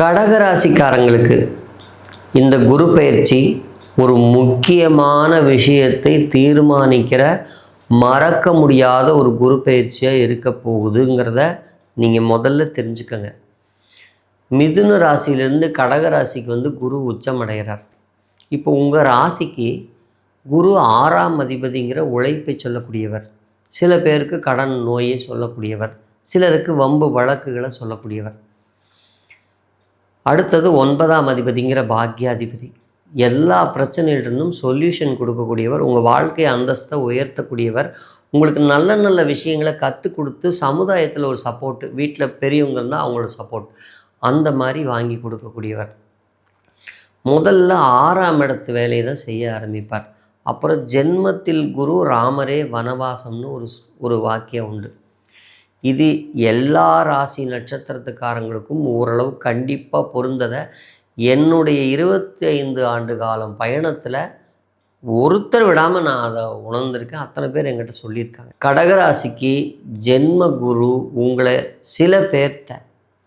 கடகராசிக்காரங்களுக்கு இந்த குரு பயிற்சி ஒரு முக்கியமான விஷயத்தை தீர்மானிக்கிற மறக்க முடியாத ஒரு குரு பயிற்சியாக இருக்க போகுதுங்கிறத நீங்கள் முதல்ல தெரிஞ்சுக்கங்க. மிதுன ராசியிலேருந்து கடக ராசிக்கு குரு உச்சமடைகிறார். இப்போ உங்கள் ராசிக்கு குரு 6ஆம் அதிபதிங்கிற உழைப்பை சொல்லக்கூடியவர், சில பேருக்கு கடன் நோயை சொல்லக்கூடியவர், சிலருக்கு வம்பு வழக்குகளை சொல்லக்கூடியவர். அடுத்தது 9ஆம் அதிபதிங்கிற பாக்யாதிபதி, எல்லா பிரச்சனையிலிருந்தும் சொல்யூஷன் கொடுக்கக்கூடியவர், உங்கள் வாழ்க்கை அந்தஸ்தை உயர்த்தக்கூடியவர், உங்களுக்கு நல்ல நல்ல விஷயங்களை கற்றுக் கொடுத்து சமுதாயத்தில் ஒரு சப்போர்ட்டு, வீட்டில் பெரியவங்க இருந்தால் அவங்களோட சப்போர்ட் அந்த மாதிரி வாங்கி கொடுக்கக்கூடியவர். முதல்ல 6ஆம் இடத்து வேலையை தான் செய்ய ஆரம்பிப்பார். அப்புறம் ஜென்மத்தில் குரு ராமரே வனவாசம்னு ஒரு வாக்கியம் உண்டு. இது எல்லா ராசி நட்சத்திரத்துக்காரங்களுக்கும் ஓரளவு கண்டிப்பாக பொருந்ததை என்னுடைய 25 ஆண்டு காலம் பயணத்தில் ஒருத்தர் விடாமல் நான் அதை உணர்ந்திருக்கேன். அத்தனை பேர் என்கிட்ட சொல்லியிருக்காங்க. கடகராசிக்கு ஜென்ம குரு உங்களை சில பேர்த்த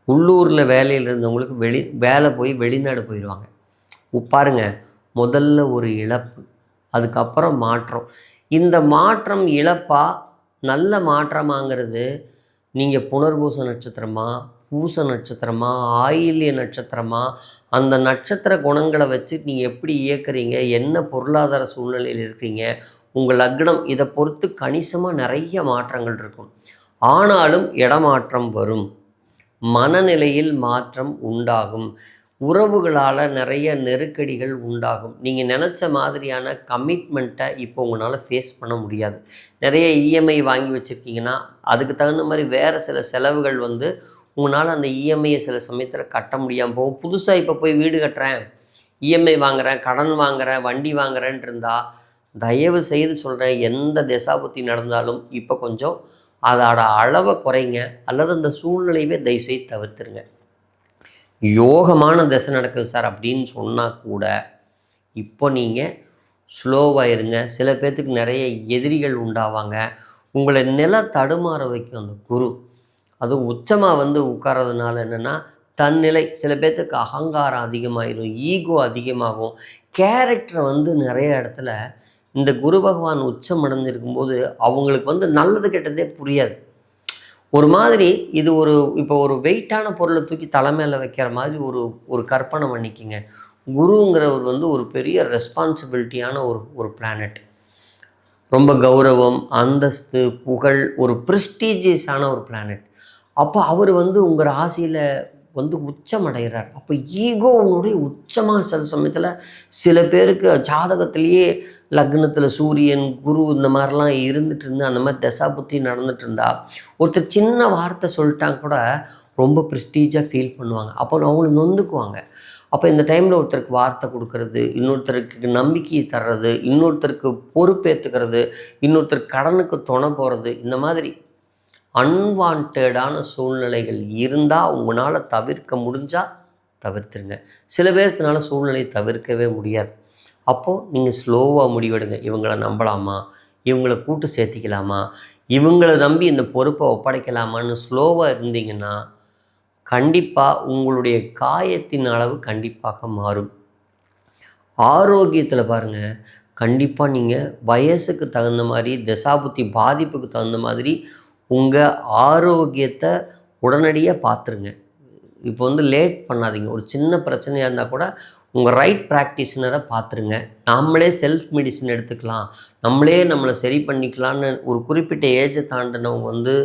உள்ளூரில் வேலையில் இருந்தவங்களுக்கு வேலை போய் வெளிநாடு போயிடுவாங்க. பாருங்கள், முதல்ல ஒரு இழப்பு, அதுக்கப்புறம் மாற்றம். இந்த மாற்றம் இழப்பா நல்ல மாற்றமாங்கிறது நீங்கள் புனர்பூச நட்சத்திரமா, பூச நட்சத்திரமா, ஆயில்ய நட்சத்திரமா, அந்த நட்சத்திர குணங்களை வச்சு நீங்கள் எப்படி இயக்குறீங்க, என்ன பொருளாதார சூழ்நிலையில் இருக்கிறீங்க, உங்கள் லக்னம், இதை பொறுத்து கணிசமாக நிறைய மாற்றங்கள் இருக்கும். ஆனாலும் இடமாற்றம் வரும், மனநிலையில் மாற்றம் உண்டாகும், உறவுகளால் நிறைய நெருக்கடிகள் உண்டாகும். நீங்கள் நினச்ச மாதிரியான கமிட்மெண்ட்டை இப்போ உங்களால் ஃபேஸ் பண்ண முடியாது. நிறைய இஎம்ஐ வாங்கி வச்சுருக்கீங்கன்னா அதுக்கு தகுந்த மாதிரி வேறு சில செலவுகள் உங்களால் அந்த இஎம்ஐயை சில சமயத்தில் கட்ட முடியாமல் போகும். புதுசாக இப்போ போய் வீடு கட்டுறேன், இஎம்ஐ வாங்குகிறேன், கடன் வாங்குகிறேன், வண்டி வாங்குகிறேன்ட்டு இருந்தால் தயவு செய்து சொல்கிறேன், எந்த திசாபுத்தி நடந்தாலும் இப்போ கொஞ்சம் அதோட அளவை குறைங்க, அல்லது அந்த சூழ்நிலையவே தயவுசெய்து தவிர்த்துருங்க. யோகமான திசை நடக்குது சார் அப்படின்னு சொன்னால் கூட இப்போ நீங்கள் ஸ்லோவாக இருங்க. சில பேர்த்துக்கு நிறைய எதிரிகள் உண்டாவாங்க, உங்களை நில தடுமாற வைக்கும் அந்த குரு. அதுவும் உச்சமாக உட்கார்றதுனால என்னென்னா தன்னிலை, சில பேர்த்துக்கு அகங்காரம் அதிகமாகிடும், ஈகோ அதிகமாகும், கேரக்டரை நிறைய இடத்துல இந்த குரு பகவான் உச்சம் அடைஞ்சிருக்கும்போது அவங்களுக்கு நல்லது கெட்டதே புரியாது. ஒரு மாதிரி இது இப்போ ஒரு வெயிட்டான பொருளை தூக்கி தலைமையில் வைக்கிற மாதிரி ஒரு கற்பனை பண்ணிக்கிங்க. குருங்கிறவர் ஒரு பெரிய ரெஸ்பான்சிபிலிட்டியான ஒரு பிளானட். ரொம்ப கௌரவம், அந்தஸ்து, புகழ், ஒரு ப்ரெஸ்டீஜியஸான ஒரு பிளானட். அப்போ அவர் உங்கள் ராசியில் உச்சம் அடைகிறார். அப்போ ஈகோனுடைய உச்சமாக சில சமயத்தில் சில பேருக்கு ஜாதகத்திலேயே லக்னத்தில் சூரியன் குரு இந்த மாதிரிலாம் இருந்துகிட்டு இருந்து அந்த மாதிரி தசாபுத்தி நடந்துகிட்டு இருந்தால் ஒருத்தர் சின்ன வார்த்தை சொல்லிட்டாங்க கூட ரொம்ப ப்ரெஸ்டீஜாக ஃபீல் பண்ணுவாங்க. அப்போ அவங்களுக்கு நொந்துக்குவாங்க. அப்போ இந்த டைமில் ஒருத்தருக்கு வார்த்தை கொடுக்கறது, இன்னொருத்தருக்கு நம்பிக்கையை தர்றது, இன்னொருத்தருக்கு பொறுப்பேற்றுக்கிறது, இன்னொருத்தருக்கு கடனுக்கு துணை போகிறது, இந்த மாதிரி அன்வான்டான சூழ்நிலைகள் இருந்தால் உங்களால் தவிர்க்க முடிஞ்சால் தவிர்த்துருங்க. சில பேர்த்தினால சூழ்நிலை தவிர்க்கவே முடியாது. அப்போது நீங்கள் ஸ்லோவாக முடிவெடுங்க. இவங்களை நம்பலாமா, இவங்களை கூட்டு சேர்த்திக்கலாமா, இவங்களை நம்பி இந்த பொறுப்பை ஒப்படைக்கலாமான்னு ஸ்லோவாக இருந்தீங்கன்னா கண்டிப்பாக உங்களுடைய காயத்தின் அளவு கண்டிப்பாக மாறும். ஆரோக்கியத்தில் பாருங்கள், கண்டிப்பாக நீங்கள் வயசுக்கு தகுந்த மாதிரி, தசாபுத்தி பாதிப்புக்கு தகுந்த மாதிரி உங்கள் ஆரோக்கியத்தை உடனடியாக பார்த்துருங்க. இப்போ லேட் பண்ணாதீங்க. ஒரு சின்ன பிரச்சனையாக இருந்தால் கூட உங்கள் ரைட் ப்ராக்டிஷனரை பார்த்துருங்க. நம்மளே செல்ஃப் மெடிசன் எடுத்துக்கலாம், நம்மளே நம்மளை சரி பண்ணிக்கலான்னு ஒரு குறிப்பிட்ட ஏஜை தாண்டினவங்க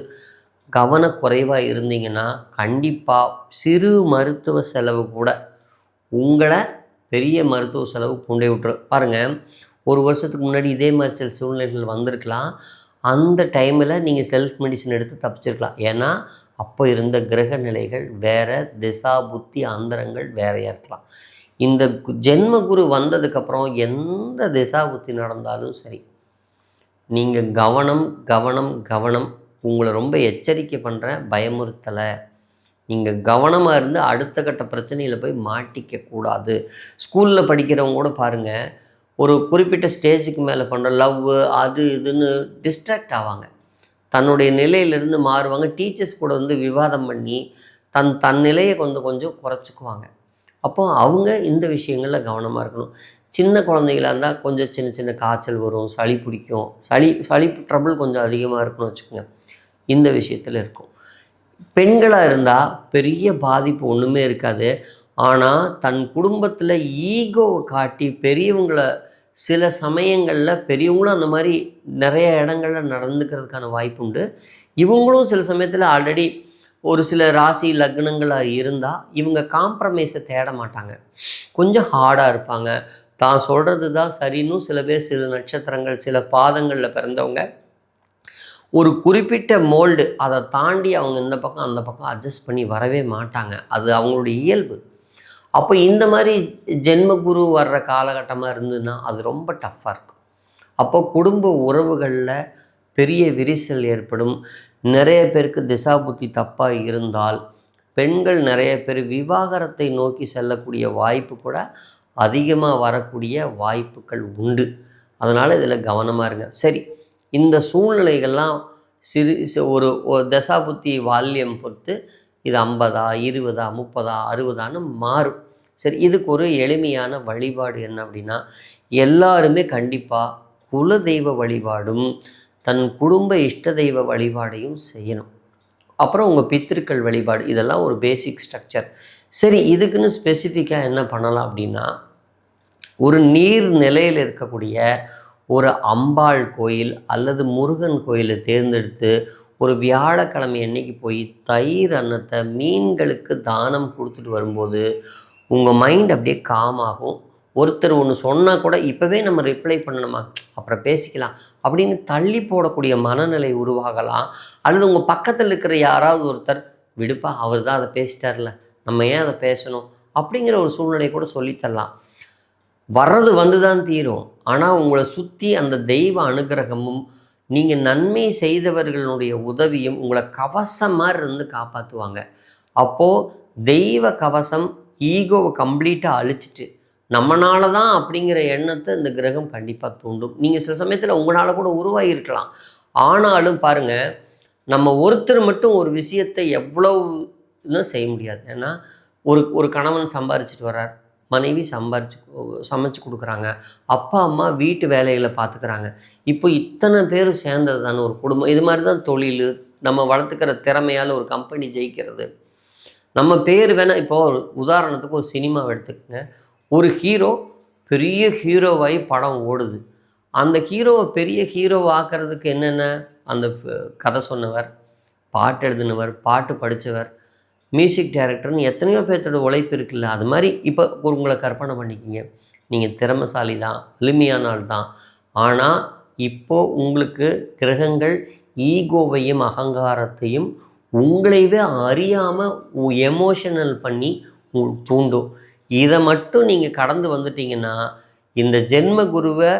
கவனக்குறைவாக இருந்தீங்கன்னா கண்டிப்பாக சிறு மருத்துவ செலவு கூட உங்களை பெரிய மருத்துவ செலவு கொண்டே விட்டுரும். பாருங்கள், ஒரு வருஷத்துக்கு முன்னாடி இதே மாதிரி சில சூழ்நிலைகள் வந்திருக்கலாம். அந்த டைமில் நீங்கள் செல்ஃப் மெடிசன் எடுத்து தப்பிச்சிருக்கலாம். ஏன்னா அப்போ இருந்த கிரக நிலைகள் வேறு, திசா புத்தி அந்தரங்கள் வேறையாக இருக்கலாம். இந்த ஜென்ம குரு வந்ததுக்கப்புறம் எந்த திசா புத்தி நடந்தாலும் சரி, நீங்கள் கவனம் கவனம் கவனம். உங்களை ரொம்ப எச்சரிக்கை பண்ணுறேன், பயமுறுத்தலை. நீங்கள் கவனமாக இருந்து அடுத்த கட்ட பிரச்சனையில் போய் மாட்டிக்கக்கூடாது. ஸ்கூலில் படிக்கிறவங்க கூட பாருங்கள், ஒரு குறிப்பிட்ட ஸ்டேஜுக்கு மேலே பண்ணுற லவ் அது இதுன்னு டிஸ்ட்ராக்ட் ஆவாங்க, தன்னுடைய நிலையிலிருந்து மாறுவாங்க. டீச்சர்ஸ் கூட விவாதம் பண்ணி தன் நிலையை கொஞ்சம் கொஞ்சம் குறைச்சிக்குவாங்க. அப்போ அவங்க இந்த விஷயங்களில் கவனமாக இருக்கணும். சின்ன குழந்தைகளாக இருந்தால் கொஞ்சம் சின்ன சின்ன காய்ச்சல் வரும், சளி பிடிக்கும், சளி ட்ரபிள் கொஞ்சம் அதிகமாக இருக்குன்னு வச்சுக்கோங்க. இந்த விஷயத்தில் இருக்கும். பெண்களாக இருந்தால் பெரிய பாதிப்பு ஒன்றுமே இருக்காது. ஆனால் தன் குடும்பத்தில் ஈகோவை காட்டி பெரியவங்களை சில சமயங்களில் பெரியவங்களும் அந்த மாதிரி நிறைய இடங்களில் நடந்துக்கிறதுக்கான வாய்ப்பு உண்டு. இவங்களும் சில சமயத்தில் ஆல்ரெடி ஒரு சில ராசி லக்னங்களாக இருந்தால் இவங்க காம்ப்ரமைஸை தேட மாட்டாங்க. கொஞ்சம் ஹார்டாக இருப்பாங்க. தான் சொல்கிறது தான் சரின்னு சில பேர் சில நட்சத்திரங்கள் சில பாதங்களில் பிறந்தவங்க ஒரு குறிப்பிட்ட மோல்டு அதை தாண்டி அவங்க இந்த பக்கம் அந்த பக்கம் அட்ஜஸ்ட் பண்ணி வரவே மாட்டாங்க. அது அவங்களுடைய இயல்பு. அப்போ இந்த மாதிரி ஜென்ம குரு வர்ற காலகட்டமாக இருந்ததுன்னா அது ரொம்ப டஃப்பாக இருக்கும். அப்போ குடும்ப உறவுகளில் பெரிய விரிசல் ஏற்படும். நிறைய பேருக்கு திசா புத்தி தப்பாக இருந்தால் பெண்கள் நிறைய பேர் விவாகரத்தை நோக்கி செல்லக்கூடிய வாய்ப்பு கூட அதிகமாக வரக்கூடிய வாய்ப்புகள் உண்டு. அதனால் இதில் கவனமாக இருங்க. சரி, இந்த சூழ்நிலைகள்லாம் ஒரு தசாபுத்தி வால்யம் பொறுத்து இது 50, 20, 30, 60 மாறும். சரி, இதுக்கு ஒரு எளிமையான வழிபாடு என்ன அப்படின்னா, எல்லாருமே கண்டிப்பாக குலதெய்வ வழிபாடும் தன் குடும்ப இஷ்ட தெய்வ வழிபாடையும் செய்யணும். அப்புறம் உங்கள் பித்திருக்கள் வழிபாடு, இதெல்லாம் ஒரு பேசிக் ஸ்ட்ரக்சர். சரி, இதுக்குன்னு ஸ்பெசிஃபிக்காக என்ன பண்ணலாம் அப்படின்னா, ஒரு நீர் நிலையில் இருக்கக்கூடிய ஒரு அம்பாள் கோயில் அல்லது முருகன் கோயிலை தேர்ந்தெடுத்து ஒரு வியாழக்கிழமை அன்னைக்கு போய் தயிர் அன்னத்தை மீன்களுக்கு தானம் கொடுத்துட்டு வரும்போது உங்கள் மைண்ட் அப்படியே காமாகும். ஒருத்தர் ஒன்று சொன்னால் கூட இப்போவே நம்ம ரிப்ளை பண்ணணுமா, அப்புறம் பேசிக்கலாம் அப்படின்னு தள்ளி போடக்கூடிய மனநிலை உருவாகலாம். அல்லது உங்கள் பக்கத்தில் இருக்கிற யாராவது ஒருத்தர், விடுப்பா அவர் தான் அதை பேசிட்டார்ல, நம்ம ஏன் அதை பேசணும் அப்படிங்கிற ஒரு சூழ்நிலை கூட சொல்லித்தரலாம். வர்றது வந்து தான் தீரும். ஆனால் உங்களை சுற்றி அந்த தெய்வ அனுகிரகமும் நீங்கள் நன்மை செய்தவர்களுடைய உதவியும் உங்களை கவசம் மாதிரி இருந்து காப்பாற்றுவாங்க. அப்போது தெய்வ கவசம் ஈகோவை கம்ப்ளீட்டாக அழிச்சிட்டு நம்மளால தான் அப்படிங்கிற எண்ணத்தை இந்த கிரகம் கண்டிப்பாக தூண்டும். நீங்கள் சில சமயத்தில் உங்களால் கூட உருவாகியிருக்கலாம். ஆனாலும் பாருங்கள், நம்ம ஒருத்தர் மட்டும் ஒரு விஷயத்தை எவ்வளவுன்னு செய்ய முடியாது. ஏன்னா ஒரு கணவன் சம்பாரிச்சிட்டு வர்றார், மனைவி சமைச்சு கொடுக்குறாங்க, அப்பா அம்மா வீட்டு வேலைகளை பார்த்துக்கிறாங்க. இப்போ இத்தனை பேர் சேர்ந்தது தானே ஒரு குடும்பம். இது மாதிரி தான் தொழில், நம்ம வளர்த்துக்கிற திறமையால் ஒரு கம்பெனி ஜெயிக்கிறது. நம்ம பேர் வேணால் இப்போது உதாரணத்துக்கு ஒரு சினிமாவை எடுத்துக்கங்க. ஒரு ஹீரோ பெரிய ஹீரோவாகி படம் ஓடுது. அந்த ஹீரோவை பெரிய ஹீரோவை ஆக்கிறதுக்கு என்னென்ன, அந்த கதை சொன்னவர், பாட்டு எழுதினவர், பாட்டு படித்தவர், மியூசிக் டைரக்டர்னு எத்தனையோ பேர்த்தோட உழைப்பு இருக்குல்ல. அது மாதிரி இப்போ உங்களை கற்பனை பண்ணிக்கிங்க, நீங்கள் திறமைசாலி தான், எளிமையான ஆள் தான். ஆனால் இப்போது உங்களுக்கு கிரகங்கள் ஈகோவையும் அகங்காரத்தையும் உங்களைவே அறியாமல் எமோஷனல் பண்ணி உங்களுக்கு தூண்டும். இதை மட்டும் நீங்கள் கடந்து வந்துட்டீங்கன்னா இந்த ஜென்ம குருவை